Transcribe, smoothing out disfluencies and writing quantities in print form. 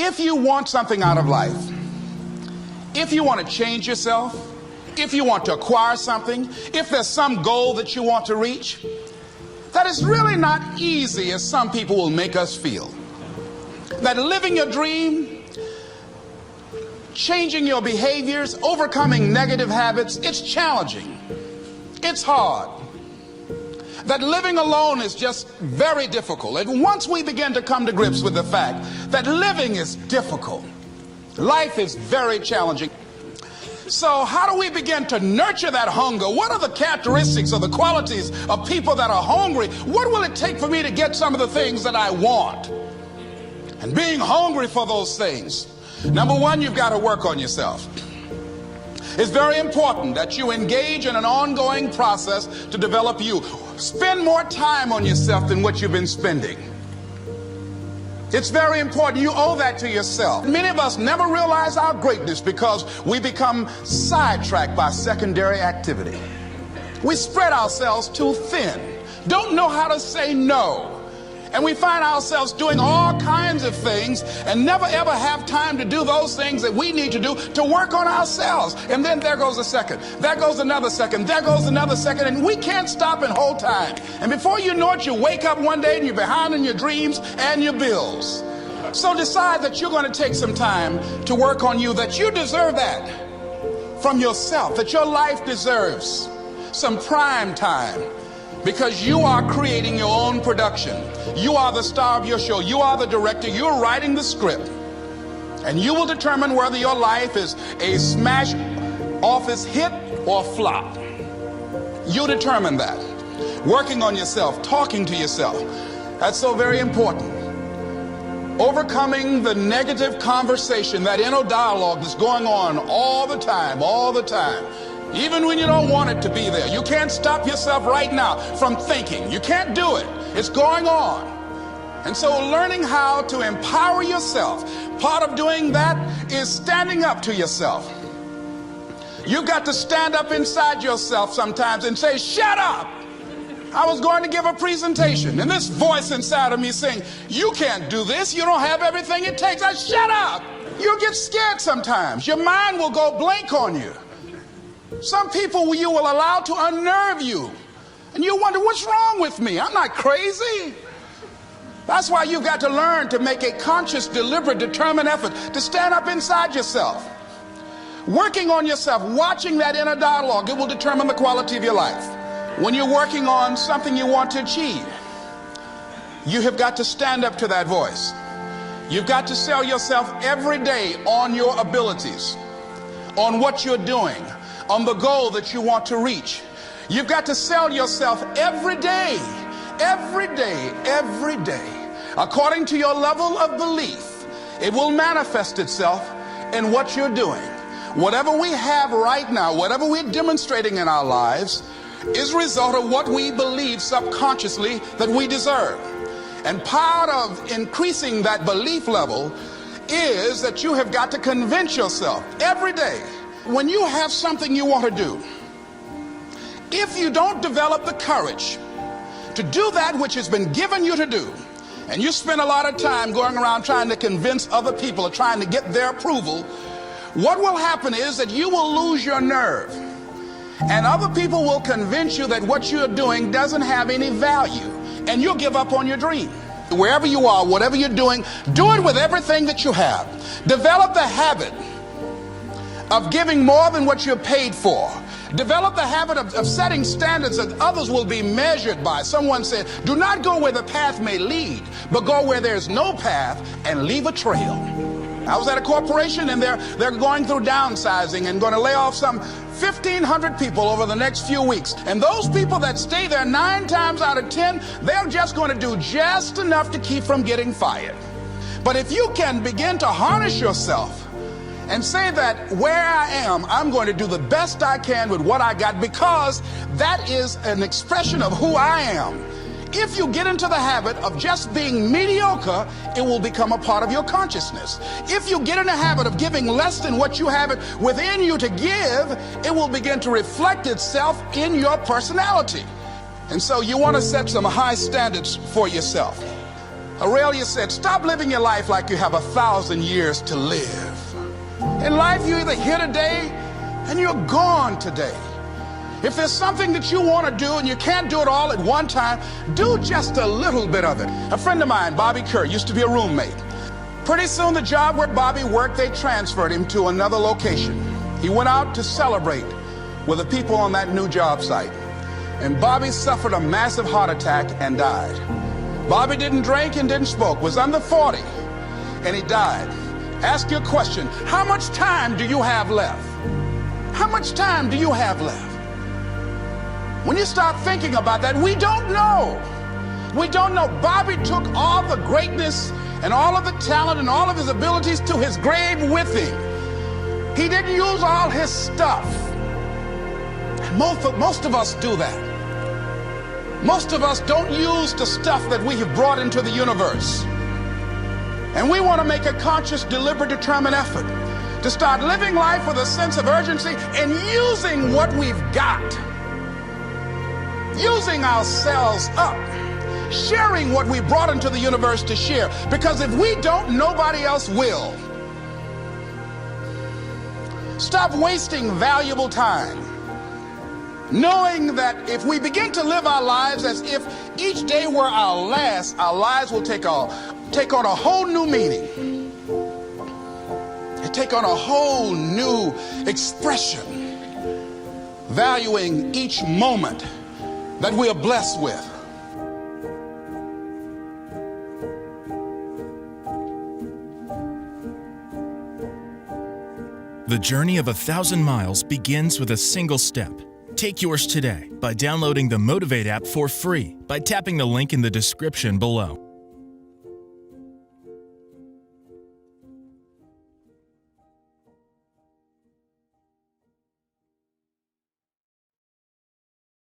If you want something out of life, if you want to change yourself, if you want to acquire something, if there's some goal that you want to reach, that is really not easy as some people will make us feel. That living your dream, changing your behaviors, overcoming negative habits, it's challenging. It's hard. That living alone is just very difficult. And once we begin to come to grips with the fact that living is difficult, life is very challenging. So how do we begin to nurture that hunger? What are the characteristics or the qualities of people that are hungry? What will it take for me to get some of the things that I want? And being hungry for those things, number one, you've got to work on yourself. It's very important that you engage in an ongoing process to develop you. Spend more time on yourself than what you've been spending. It's very important. You owe that to yourself. Many of us never realize our greatness because we become sidetracked by secondary activity. We spread ourselves too thin, don't know how to say no. And we find ourselves doing all kinds of things and never ever have time to do those things that we need to do to work on ourselves. And then there goes a second, there goes another second, there goes another second, and we can't stop and hold time. And before you know it, you wake up one day and you're behind in your dreams and your bills. So decide that you're going to take some time to work on you, that you deserve that from yourself, that your life deserves some prime time. Because you are creating your own production. You are the star of your show. You are the director. You're writing the script. And you will determine whether your life is a smash office hit or flop. You determine that. Working on yourself, talking to yourself. That's so very important. Overcoming the negative conversation, that inner dialogue that's going on all the time, all the time. Even when you don't want it to be there. You can't stop yourself right now from thinking. You can't do it. It's going on. And so learning how to empower yourself, part of doing that is standing up to yourself. You've got to stand up inside yourself sometimes and say, shut up. I was going to give a presentation and this voice inside of me saying, you can't do this. You don't have everything it takes. I shut up. You'll get scared sometimes. Your mind will go blank on you. Some people you will allow to unnerve you. And you wonder, what's wrong with me? I'm not crazy. That's why you've got to learn to make a conscious, deliberate, determined effort to stand up inside yourself. Working on yourself, watching that inner dialogue, it will determine the quality of your life. When you're working on something you want to achieve, you have got to stand up to that voice. You've got to sell yourself every day on your abilities, on what you're doing, on the goal that you want to reach. You've got to sell yourself every day, every day, every day. According to your level of belief, it will manifest itself in what you're doing. Whatever we have right now, whatever we're demonstrating in our lives, is a result of what we believe subconsciously that we deserve. And part of increasing that belief level is that you have got to convince yourself every day. When you have something you want to do, if you don't develop the courage to do that which has been given you to do, and you spend a lot of time going around trying to convince other people or trying to get their approval, what will happen is that you will lose your nerve. And other people will convince you that what you're doing doesn't have any value, and you'll give up on your dream. Wherever you are, whatever you're doing, do it with everything that you have. Develop the habit of giving more than what you're paid for. Develop the habit of setting standards that others will be measured by. Someone said, do not go where the path may lead, but go where there's no path and leave a trail. I was at a corporation and they're going through downsizing and going to lay off some 1,500 people over the next few weeks. And those people that stay there 9 times out of 10, they're just going to do just enough to keep from getting fired. But if you can begin to harness yourself and say that where I am, I'm going to do the best I can with what I got, because that is an expression of who I am. If you get into the habit of just being mediocre, it will become a part of your consciousness. If you get in the habit of giving less than what you have it within you to give, it will begin to reflect itself in your personality. And so you want to set some high standards for yourself. Aurelia said, stop living your life like you have 1,000 years to live. In life, you're either here today and you're gone today. If there's something that you want to do and you can't do it all at one time, do just a little bit of it. A friend of mine, Bobby Kerr, used to be a roommate. Pretty soon the job where Bobby worked, they transferred him to another location. He went out to celebrate with the people on that new job site. And Bobby suffered a massive heart attack and died. Bobby didn't drink and didn't smoke, was under 40, and he died. Ask your question, how much time do you have left? How much time do you have left? When you start thinking about that, we don't know. We don't know. Bobby took all the greatness and all of the talent and all of his abilities to his grave with him. He didn't use all his stuff. And most of us do that. Most of us don't use the stuff that we have brought into the universe. And we want to make a conscious, deliberate, determined effort to start living life with a sense of urgency and using what we've got. Using ourselves up. Sharing what we brought into the universe to share. Because if we don't, nobody else will. Stop wasting valuable time. Knowing that if we begin to live our lives as if each day were our last, our lives will take on a whole new meaning. They take on a whole new expression, valuing each moment that we are blessed with. The journey of 1,000 miles begins with a single step. Take yours today by downloading the Motivate app for free by tapping the link in the description below.